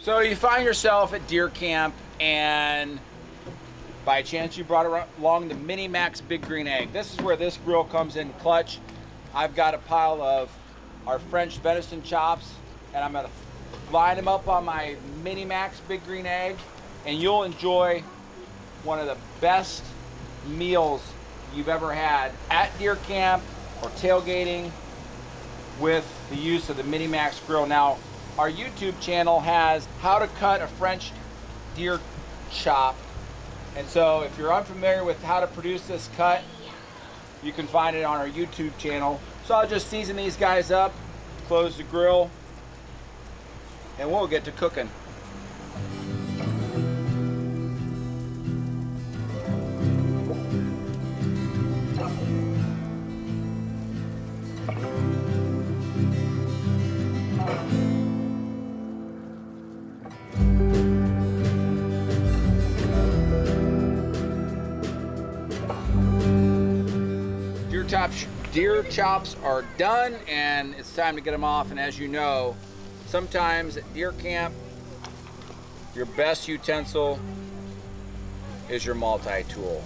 So you find yourself at deer camp and by chance you brought along the MiniMax Big Green Egg. This is where this grill comes in clutch. I've got a pile of our French venison chops and I'm gonna line them up on my MiniMax Big Green Egg and you'll enjoy one of the best meals you've ever had at deer camp or tailgating with the use of the MiniMax grill. Now, our YouTube channel has how to cut a French deer chop. And so if you're unfamiliar with how to produce this cut, you can find it on our YouTube channel. So I'll just season these guys up, close the grill, and we'll get to cooking. Deer chops are done and it's time to get them off. And as you know, sometimes at deer camp, your best utensil is your multi-tool.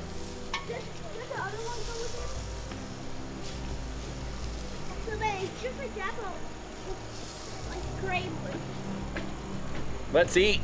So then it's just like that, but like gray wood. Let's eat.